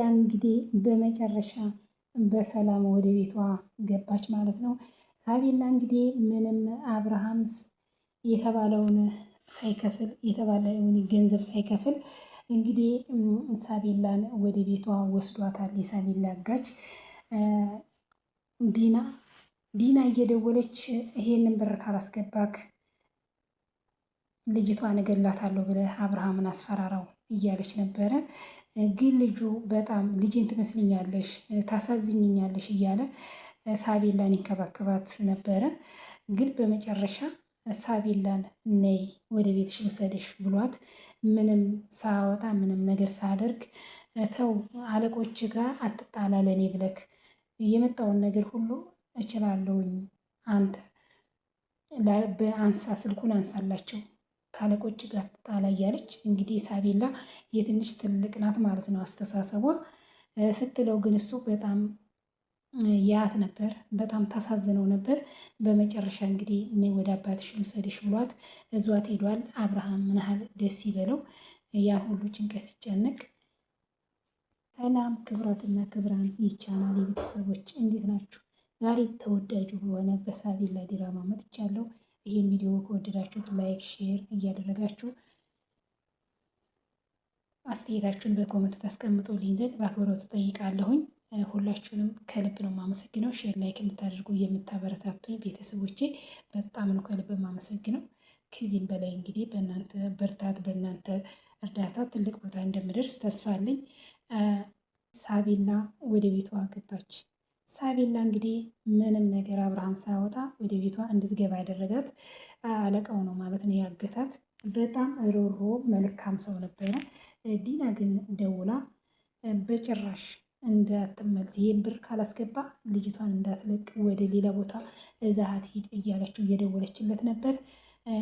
እንግዲህ በመጨረሻ በሰላም ወደ ቤቷ ገባች ማለት ነው። ሳቤላ እንግዲህ ምንም አብርሃም የተባለውን ሳይከፍል የተባለውን ገንዘብ ሳይከፍል እንግዲህ ሳቤላን ወደ ቤቷ ወስዷታል። የሳቤላ አጋች ዲና እየደወለች ይሄንን ብር ካላስገባክ ልጅቷን እገላታለሁ ብለህ አብርሃምን አስፈራራው እያለች ነበረ። ግን ልጁ በጣም ልጄን ትመስልኛለሽ፣ ታሳዝኝኛለሽ እያለ ሳቤላን ይንከባከባት ነበረ። ግን በመጨረሻ ሳቤላን ነይ ወደ ቤትሽ ልውሰድሽ ብሏት ምንም ሳወጣ ምንም ነገር ሳደርግ ተው አለቆች ጋር አትጣላ ለኔ ብለክ የመጣውን ነገር ሁሉ እችላለሁኝ አንተ በአንሳ ስልኩን አንሳላቸው ካለቆች ጋር ትጣላ እያለች እንግዲህ ሳቤላ የትንሽ ትልቅ ናት ማለት ነው አስተሳሰቧ ስትለው፣ ግን እሱ በጣም ያት ነበር፣ በጣም ታሳዝነው ነበር። በመጨረሻ እንግዲህ እኔ ወደ አባትሽ ልውሰድሽ ብሏት እዟት ሄዷል። አብርሃም ምን ያህል ደስ ይበለው ያን ሁሉ ጭንቀት ሲጨነቅ። ሰላም ክብራትና ክብራን ይቻላል የቤተሰቦች እንዴት ናችሁ? ዛሬ ተወዳጁ በሆነ በሳቤላ ድራማ መጥቻለሁ። ይህን ቪዲዮ ከወደዳችሁት ላይክ፣ ሼር እያደረጋችሁ አስተያየታችሁን በኮመንት ታስቀምጡልኝ ዘንድ በአክብሮት እጠይቃለሁኝ። ሁላችሁንም ከልብ ነው የማመሰግነው። ሼር ላይክ የምታደርጉ የምታበረታቱኝ ቤተሰቦቼ በጣም ነው ከልብ የማመሰግነው። ከዚህም በላይ እንግዲህ በእናንተ ብርታት በእናንተ እርዳታ ትልቅ ቦታ እንደምደርስ ተስፋ አለኝ። ሳቤላ ወደ ቤቷ ገባች። ሳቤላ እንግዲህ ምንም ነገር አብርሃም ሳያወጣ ወደ ቤቷ እንድትገባ ያደረጋት አለቃው ነው ማለት ነው ያገታት። በጣም ሮሮ መልካም ሰው ነበረ። ዲና ግን ደውላ በጭራሽ እንዳትመልስ ይህን ብር ካላስገባ ልጅቷን እንዳትለቅ ወደ ሌላ ቦታ እዛሃት ሂድ እያለችው እየደወለችለት ነበር።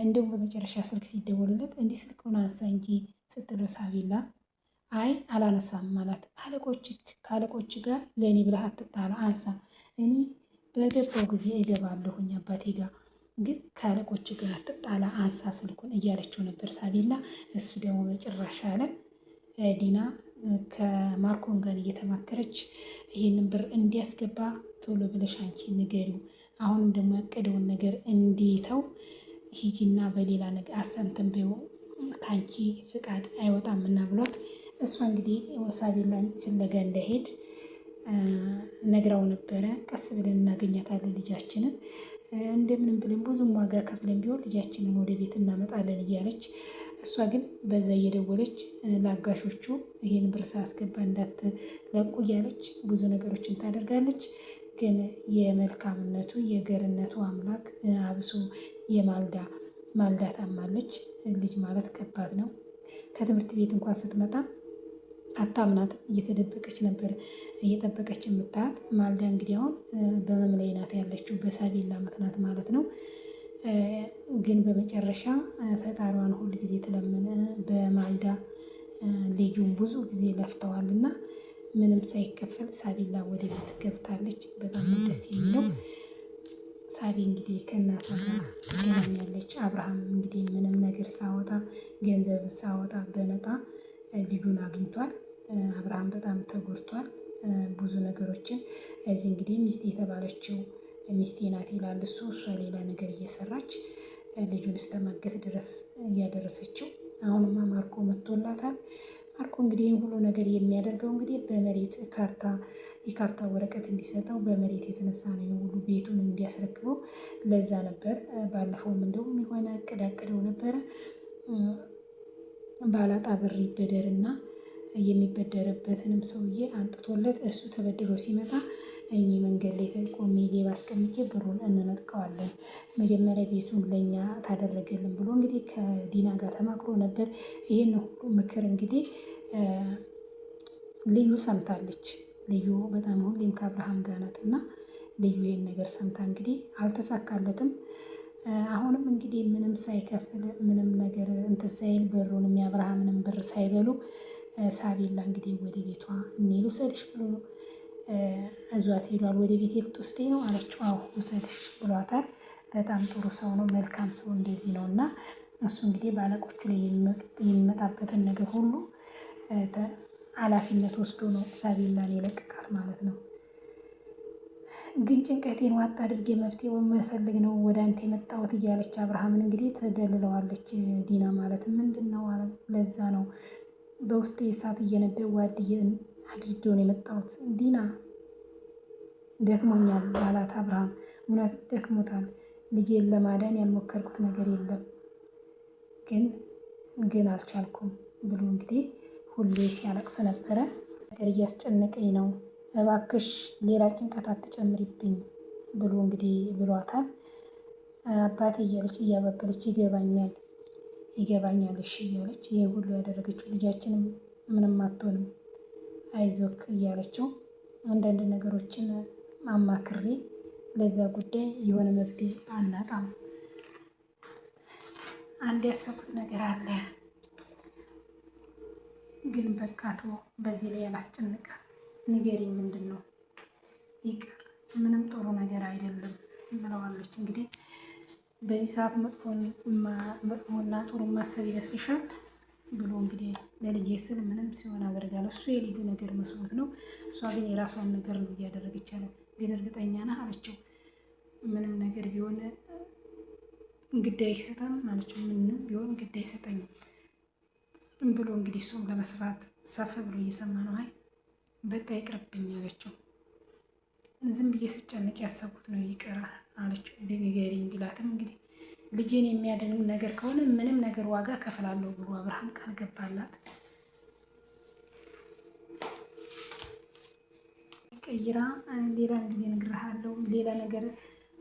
እንደውም በመጨረሻ ስልክ ሲደወልለት እንዲህ ስልኩን አንሳ እንጂ ስትለው ሳቤላ አይ አላነሳም ማለት ከአለቆች ጋር ለእኔ ብለህ አትጣላ፣ አንሳ እኔ በገባው ጊዜ እገባለሁኝ አባቴ ጋር ግን ከአለቆች ጋር አትጣላ፣ አንሳ ስልኩን እያለችው ነበር ሳቤላ። እሱ ደግሞ በጭራሽ አለ። ዲና ከማርኮን ጋር እየተማከረች ይህንን ብር እንዲያስገባ ቶሎ ብለሽ አንቺ ንገሪው፣ አሁንም ደግሞ ያቀደውን ነገር እንዲተው ሂጂና በሌላ ነገር አሰንተንበው ከአንቺ ፍቃድ አይወጣምና ብሏት እሷ እንግዲህ ሳቤላን ፍለጋ እንዳይሄድ ነግራው ነበረ። ቀስ ብለን እናገኛታለን ልጃችንን እንደምንም ብለን ብዙም ዋጋ ከፍለን ቢሆን ልጃችንን ወደ ቤት እናመጣለን እያለች እሷ ግን በዛ እየደወለች ለአጋሾቹ ይህን ብር ሳያስገባ እንዳትለቁ እያለች ብዙ ነገሮችን ታደርጋለች። ግን የመልካምነቱ የገርነቱ አምላክ አብሶ ማልዳ ታማለች። ልጅ ማለት ከባድ ነው። ከትምህርት ቤት እንኳን ስትመጣ አታምናት፣ እየተደበቀች ነበር እየጠበቀች የምታያት። ማልዳ እንግዲህ አሁን በህመም ላይ ናት ያለችው በሳቤላ ምክንያት ማለት ነው። ግን በመጨረሻ ፈጣሪዋን ሁል ጊዜ ትለምን በማልዳ ልጁን ብዙ ጊዜ ለፍተዋል እና ምንም ሳይከፈል ሳቤላ ወደ ቤት ገብታለች። በጣም ደስ የሚለው ሳቤ እንግዲህ ከእናቷ ጋር ትገናኛለች። አብርሃም እንግዲህ ምንም ነገር ሳወጣ ገንዘብ ሳወጣ በነጣ ልጁን አግኝቷል። አብርሃም በጣም ተጎድቷል። ብዙ ነገሮችን እዚህ እንግዲህ ሚስት የተባለችው ሚስቴ ናት ይላል እሱ። እሷ ሌላ ነገር እየሰራች ልጁን እስተማገት ድረስ እያደረሰችው። አሁንማ ማርኮ መጥቶላታል። ማርኮ እንግዲህ ይህን ሁሉ ነገር የሚያደርገው እንግዲህ በመሬት የካርታ ወረቀት እንዲሰጠው በመሬት የተነሳ ነው የሁሉ ቤቱን እንዲያስረክበው ለዛ ነበር። ባለፈውም እንደውም የሆነ እቅድ አቅደው ነበረ ባላጣ ብር ይበደርና የሚበደርበትንም ሰውዬ አንጥቶለት እሱ ተበድሮ ሲመጣ እኚህ መንገድ ላይ ቆሜ ሌባ አስቀምጬ ብሩን እንነጥቀዋለን፣ መጀመሪያ ቤቱን ለእኛ ታደረገልን ብሎ እንግዲህ ከዲና ጋር ተማክሮ ነበር። ይህን ሁሉ ምክር እንግዲህ ልዩ ሰምታለች። ልዩ በጣም ሁሌም ከአብርሃም ጋር ናት እና ልዩ ይህን ነገር ሰምታ እንግዲህ አልተሳካለትም። አሁንም እንግዲህ ምንም ሳይከፍል ምንም ነገር እንትን ሳይል ብሩንም የአብርሃምንም ብር ሳይበሉ ሳቤላ እንግዲህ ወደ ቤቷ እኔ ልውሰድሽ ብሎ እዟት ሄዷል። ወደ ቤቴ ልትወስደኝ ነው አለችው። አዎ ውሰድሽ ብሏታል። በጣም ጥሩ ሰው ነው፣ መልካም ሰው እንደዚህ ነው እና እሱ እንግዲህ በአለቆቹ ላይ የሚመጣበትን ነገር ሁሉ ኃላፊነት ወስዶ ነው ሳቢላን የለቀቃት ማለት ነው። ግን ጭንቀቴን ዋጥ አድርጌ መብቴ የምፈልግ ነው ወደ አንተ የመጣሁት እያለች አብርሃምን እንግዲህ ተደልለዋለች ዲና ማለት ምንድን ነው ለዛ ነው በውስጤ እሳት እየነደው አድርጌውን የመጣሁት ዲና ደክሞኛል ባላት አብርሃም እውነት ደክሞታል። ልጄን ለማዳን ያልሞከርኩት ነገር የለም ግን አልቻልኩም ብሎ እንግዲህ ሁሌ ሲያለቅስ ነበረ። ነገር እያስጨነቀኝ ነው እባክሽ ሌላ ጭንቀት አትጨምሪብኝ ብሎ እንግዲህ ብሏታል። አባቴ እያለች እያባበለች ይገባኛል እሺ እያለች ይሄ ሁሉ ያደረገችው ልጃችንም ምንም አትሆንም አይዞክ እያለችው አንዳንድ ነገሮችን አማክሬ ለዛ ጉዳይ የሆነ መፍትሄ አናጣም። አንድ ያሰብኩት ነገር አለ ግን በቃቶ በዚህ ላይ ያላስጨንቃ ንገሪኝ ምንድን ነው? ይቅር ምንም ጥሩ ነገር አይደለም ብለዋለች። እንግዲህ በዚህ ሰዓት መጥፎና ጥሩ ማሰብ ይመስልሻል ብሎ እንግዲህ ለልጄ ስል ምንም ሲሆን አደርጋለሁ። እሱ የልጁ ነገር መስሎት ነው፣ እሷ ግን የራሷን ነገር ነው እያደረገች ያለው። ግን እርግጠኛ ነህ አለችው። ምንም ነገር ቢሆን ግድ አይሰጠም አለችው። ምንም ቢሆን ግድ አይሰጠኝም ብሎ እንግዲህ እሱም ለመስራት ሰፍ ብሎ እየሰማ ነው። አይ በቃ ይቅርብኝ አለችው። ዝም ብዬ ስጨንቅ ያሰብኩት ነው ይቅር አለችው። ንገሪኝ ቢላትም እንግዲህ ልጄን የሚያድን ነገር ከሆነ ምንም ነገር ዋጋ ከፍላለሁ ብሎ አብርሃም ቃል ገባላት። ቀይራ ሌላ ጊዜ እነግርሃለሁ፣ ሌላ ነገር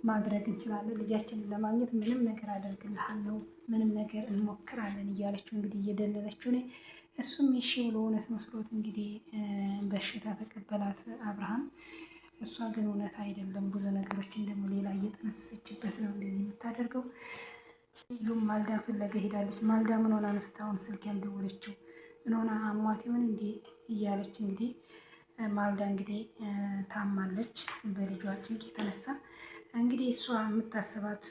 ማድረግ እንችላለን፣ ልጃችንን ለማግኘት ምንም ነገር አደርግልሃለሁ፣ ምንም ነገር እንሞክራለን እያለችው እንግዲህ እየደለለችው ነው። እሱም እሺ ብሎ እውነት መስሎት እንግዲህ በሽታ ተቀበላት አብርሃም። እሷ ግን እውነት አይደለም፣ ብዙ ነገሮችን ደግሞ ሌላ እየጠነሰሰችበት ነው እንደዚህ የምታደርገው። ልዩም ማልዳን ፍለጋ ሄዳለች። ማልዳ ምን ሆና አነስታውን ስልክ ያልደወለችው ምን ሆና አሟት ይሆን እንዴ እያለች እንግዲህ ማልዳ እንግዲህ ታማለች በልጇ ጭንቅ የተነሳ እንግዲህ እሷ የምታስባት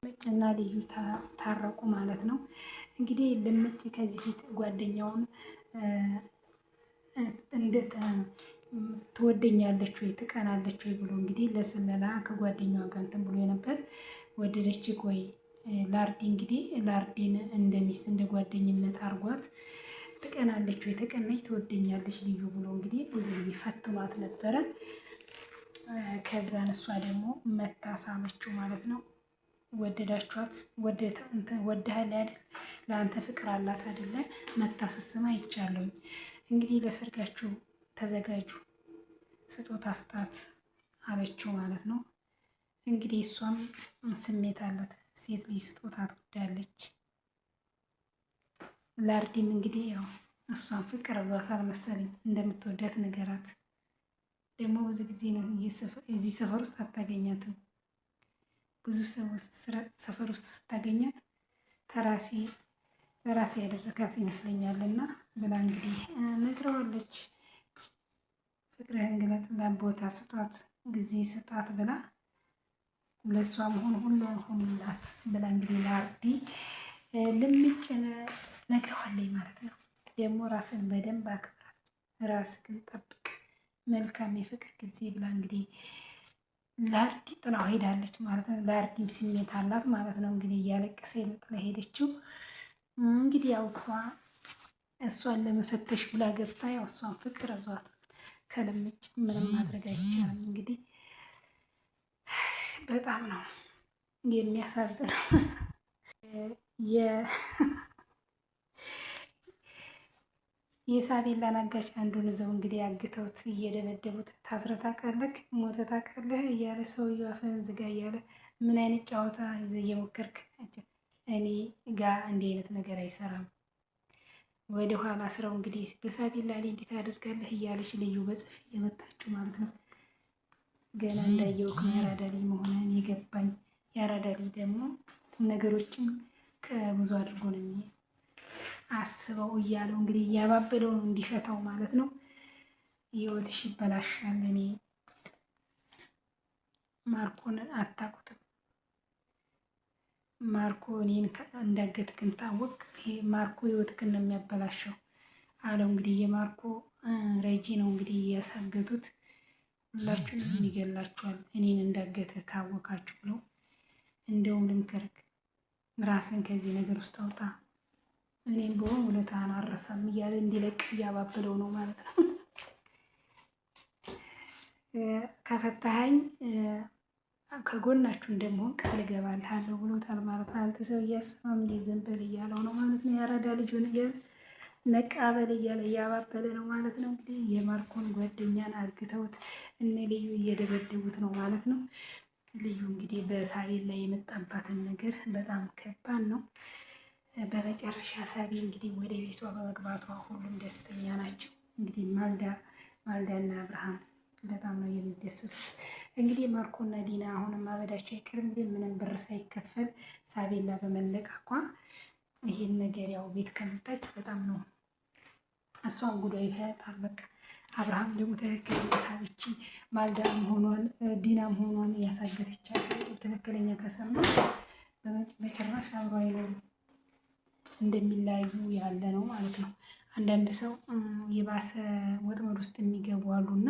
ምጭና ልዩ ታረቁ ማለት ነው። እንግዲህ ልምጭ ከዚህ ፊት ጓደኛውን እንዴት ትወደኛለች ወይ ትቀናለች ወይ ብሎ እንግዲህ ለስለላ ከጓደኛዋ ጋር እንትን ብሎ ነበር። ወደደች ወይ ላርዲ እንግዲህ ላርዲን እንደ ሚስት እንደ ጓደኝነት አርጓት ትቀናለች ወይ ተቀናች ትወደኛለች ልዩ ብሎ እንግዲህ ብዙ ጊዜ ፈትኗት ነበረ። ከዛን እሷ ደግሞ መታሳመችው ማለት ነው። ወደዳችኋት ወደሃል አይደል ለአንተ ፍቅር አላት አይደለ መታሰስማ ይቻለሁ እንግዲህ ለሰርጋችሁ ተዘጋጁ ስጦታ ስጣት አለችው ማለት ነው። እንግዲህ እሷም ስሜት አላት፣ ሴት ልጅ ስጦታ ትወዳለች። ላርዲም እንግዲህ ያው እሷን ፍቅር ይዟታል መሰለኝ እንደምትወዳት ነገራት። ደግሞ ብዙ ጊዜ ነው እዚህ ሰፈር ውስጥ አታገኛትም። ብዙ ሰፈር ውስጥ ስታገኛት ለራሴ ያደረጋት ይመስለኛል እና ብላ እንግዲህ ነግረዋለች። ፍቅርህን ግለጥ፣ ቦታ ስጣት፣ ጊዜ ስጣት ብላ ለእሷ መሆን ሁሉን ሆኑላት ብላ እንግዲህ ለአርዲ ልምጭ ነግረዋለኝ ማለት ነው። ደግሞ ራስን በደንብ አክብራት፣ ራስህን ጠብቅ፣ መልካም የፍቅር ጊዜ ብላ እንግዲህ ለአርዲ ጥላው ሄዳለች ማለት ነው። ለአርዲም ስሜት አላት ማለት ነው። እንግዲህ እያለቀሰ ጥላ ሄደችው። እንግዲህ ያው እሷን ለመፈተሽ ብላ ገብታ ያው እሷን ፍቅር እዟት ከልምጭ ምንም ማድረግ አይቻልም። እንግዲህ በጣም ነው የሚያሳዝነው። የሳቤላን አጋች አንዱን ይዘው እንግዲህ አግተውት እየደበደቡት ታስረህ ታውቃለህ፣ ሞተህ ታውቃለህ እያለ ሰውዬው አፍህን ዝጋ እያለ ምን አይነት ጨዋታ ይዘህ እየሞከርክ እኔ ጋ እንዲህ አይነት ነገር አይሰራም። ወደ ኋላ ስራው እንግዲህ በሳቤላ ላይ እንዴት አደርጋለህ እያለች ልዩ በጽፊ የመታችው ማለት ነው። ገና እንዳየውክ ነው ያራዳ ልጅ መሆንህን የገባኝ። ያራዳ ልጅ ደግሞ ነገሮችን ከብዙ አድርጎ ነው አስበው እያለው እንግዲህ እያባበለው ነው እንዲፈታው ማለት ነው። ህይወትሽ ይበላሻል፣ እኔ ማርኮን አታውቁትም፣ ማርኮ እኔን እንዳገትክን ታወቅ፣ ይሄ ማርኮ ህይወትክን ነው የሚያበላሸው አለው። እንግዲህ የማርኮ ረጂ ነው እንግዲህ ያሳገቱት፣ ሁላችሁንም ይገላችኋል እኔን እንዳገተ ካወቃችሁ ብለው፣ እንደውም ልምከርክ ራስን ከዚህ ነገር ውስጥ አውጣ፣ እኔም በሆን ውለታህን አልረሳም እያለ እንዲለቅ እያባበለው ነው ማለት ነው። ከፈታኸኝ ከጎናችሁ እንደምሆን ቃል እገባልሃለሁ ብሎታል ማለት ነው። አንተ ሰው እያሰማም እንዴ ዘንበል እያለው ነው ማለት ነው። ያራዳ ልጁን እያለ ነቃበል እያለ እያባበለ ነው ማለት ነው። እንግዲህ የማርኮን ጓደኛን አግተውት እነ ልዩ እየደበደቡት ነው ማለት ነው። ልዩ እንግዲህ በሳቤል ላይ የመጣባትን ነገር በጣም ከባድ ነው። በመጨረሻ ሳቤ እንግዲህ ወደ ቤቷ በመግባቷ ሁሉም ደስተኛ ናቸው። እንግዲህ ማልዳና አብርሃም በጣም ነው የሚደሰቱት። እንግዲህ ማርኮና ዲና አሁንም ማበዳቸው አይቀርም። ግን ምንም ብር ሳይከፈል ሳቤላ በመለቃቋ ይሄን ነገር ያው ቤት ከመጣች በጣም ነው እሷን ጉዷ ይፈጣል። በቃ አብርሃም ደግሞ ትክክለኛ ሳብቺ ማልዳ መሆኗን ዲና መሆኗን ያሳገተቻት ትክክለኛ ከሰማ በጭራሽ አብሮ አይኖሩም፣ እንደሚለያዩ ያለ ነው ማለት ነው። አንዳንድ ሰው የባሰ ወጥመድ ውስጥ የሚገቡ አሉና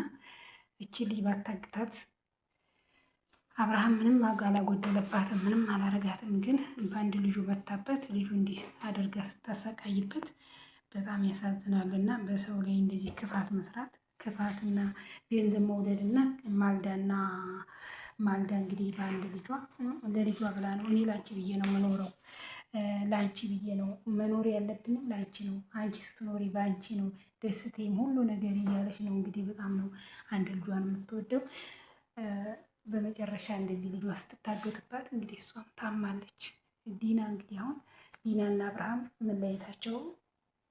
እቺ ልጅ ባታግታት አብርሃም ምንም አላጎደለባትም፣ ምንም አላረጋትም። ግን በአንድ ልጁ በታበት ልጁ እንዲህ አድርጋ ስታሰቃይበት በጣም ያሳዝናል። እና በሰው ላይ እንደዚህ ክፋት መስራት፣ ክፋትና ገንዘብ መውደድና ማልዳ እንግዲህ በአንድ ልጇ ለልጇ ብላ ነው እኔ ላንቺ ብዬ ነው የምኖረው፣ ለአንቺ ብዬ ነው መኖር ያለብንም ለአንቺ ነው፣ አንቺ ስትኖሪ በአንቺ ነው ደስቴም ሁሉ ነገር እያለች ነው እንግዲህ በጣም ነው አንድ ልጇን የምትወደው። በመጨረሻ እንደዚህ ልጇ ስትታገትባት እንግዲህ እሷም ታማለች። ዲና እንግዲህ አሁን ዲናና አብርሃም መለየታቸው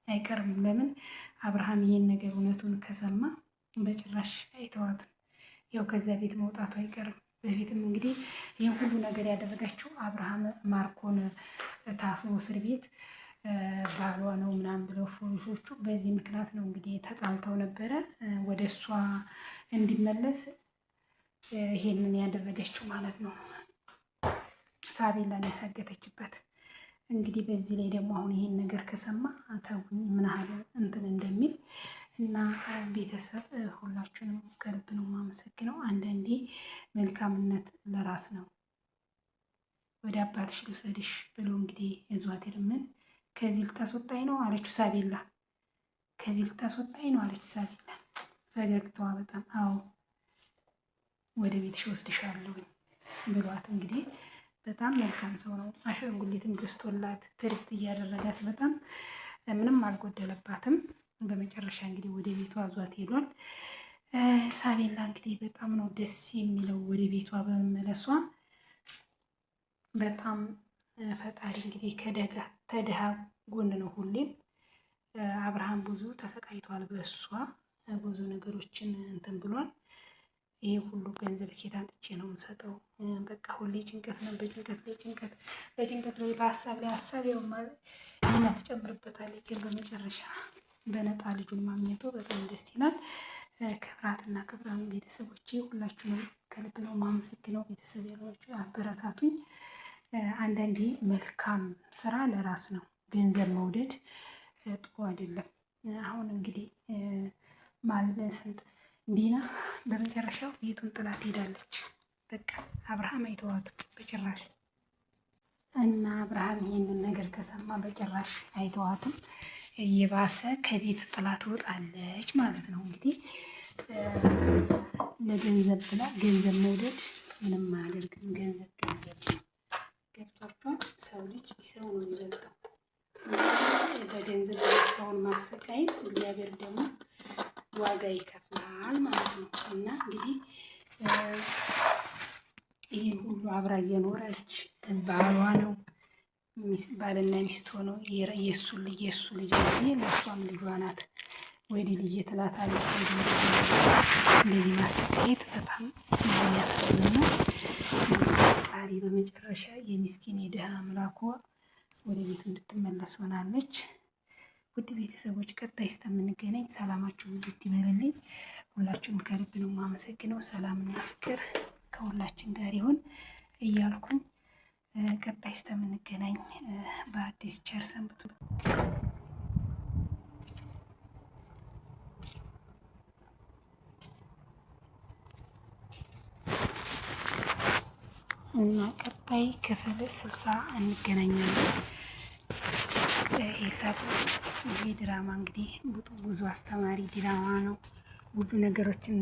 አይቀርም። ለምን አብርሃም ይሄን ነገር እውነቱን ከሰማ በጭራሽ አይተዋትም። ያው ከዚያ ቤት መውጣቱ አይቀርም። በፊትም እንግዲህ ይህን ሁሉ ነገር ያደረጋችው አብርሃም ማርኮን ታስሮ እስር ቤት ባሏ ነው ምናምን ብለው ፖሊሶቹ በዚህ ምክንያት ነው እንግዲህ ተጣልተው ነበረ። ወደ እሷ እንዲመለስ ይሄንን ያደረገችው ማለት ነው፣ ሳቤላን ያሳገተችበት። እንግዲህ በዚህ ላይ ደግሞ አሁን ይሄን ነገር ከሰማ ተውኝ ምን ያህል እንትን እንደሚል እና ቤተሰብ ሁላችሁንም ከልብ ነው የማመሰግነው። አንዳንዴ መልካምነት ለራስ ነው። ወደ አባትሽ ልውሰድሽ ብሎ እንግዲህ እዟት ምን ከዚህ ልታስወጣኝ ነው አለችው ሳቤላ። ከዚህ ልታስወጣኝ ነው አለች ሳቤላ። ፈገግታዋ በጣም አዎ ወደ ቤትሽ ወስድሻለሁኝ ብሏት እንግዲህ በጣም መልካም ሰው ነው። አሻንጉሊትም ገዝቶላት ትሪስት እያደረጋት በጣም ምንም አልጎደለባትም። በመጨረሻ እንግዲህ ወደ ቤቷ አዟት ሄዷል። ሳቤላ እንግዲህ በጣም ነው ደስ የሚለው ወደ ቤቷ በመመለሷ። በጣም ፈጣሪ እንግዲህ ከድሃ ጎን ነው ሁሌም። አብርሃም ብዙ ተሰቃይቷል፣ በእሷ ብዙ ነገሮችን እንትን ብሏል። ይሄ ሁሉ ገንዘብ ኬት አንጥቼ ነው የምሰጠው? በቃ ሁሌ ጭንቀት ነው፣ በጭንቀት ላይ ጭንቀት፣ በጭንቀት ላይ በሀሳብ ላይ ሀሳብ። ያው ማለት ሌላ ትጨምርበታለች። ግን በመጨረሻ በነጣ ልጁን ማግኘቱ በጣም ደስ ይላል። ክብራትና ክብራን ቤተሰቦቼ ሁላችሁንም ከልብ ነው የማመሰግነው። ቤተሰብ ያሏችሁ አበረታቱኝ። አንዳንዴ መልካም ስራ ለራስ ነው። ገንዘብ መውደድ ጥሩ አይደለም። አሁን እንግዲህ ማለት ዲና በመጨረሻው ቤቱን ጥላት ሄዳለች። በቃ አብርሃም አይተዋትም በጭራሽ እና አብርሃም ይሄንን ነገር ከሰማ በጭራሽ አይተዋትም። የባሰ ከቤት ጥላት ትወጣለች ማለት ነው። እንግዲህ ለገንዘብ ብላ ገንዘብ መውደድ ምንም አያደርግም። ገንዘብ ገንዘብ ነው። ገብቷችኋል? ሰው ልጅ ሰው ነው የሚበልጠው። በገንዘብ ሰውን ማሰቃየት እግዚአብሔር ደግሞ ዋጋ ይከፍላል ማለት ነው። እና እንግዲህ ይህን ሁሉ አብራ እየኖረች ባሏ ነው ባልና ሚስት ሆነው የእሱ ልጅ እንግዲህ ለእሷም ልጇ ናት። ወይኔ ልጄ ትላታለች። እንደዚህ ማሰቃየት በጣም የሚያሳዝን ነው። ፈጣሪ በመጨረሻ የሚስኪን የድሃ አምላኳ ወደ ቤት እንድትመለስ ሆናለች። ውድ ቤተሰቦች ቀጣይ እስከምንገናኝ ሰላማችሁ ብዝት ይበልልኝ። ሁላችሁም ከልብ ነው የማመሰግነው። ሰላምና ፍቅር ከሁላችን ጋር ይሁን እያልኩኝ ቀጣይ እስከምንገናኝ በአዲስ ቸር ሰንብቱ። እና ቀጣይ ክፍል 60 እንገናኛለን። ኢሳት ይሄ ድራማ እንግዲህ ብዙ አስተማሪ ድራማ ነው። ብዙ ነገሮችን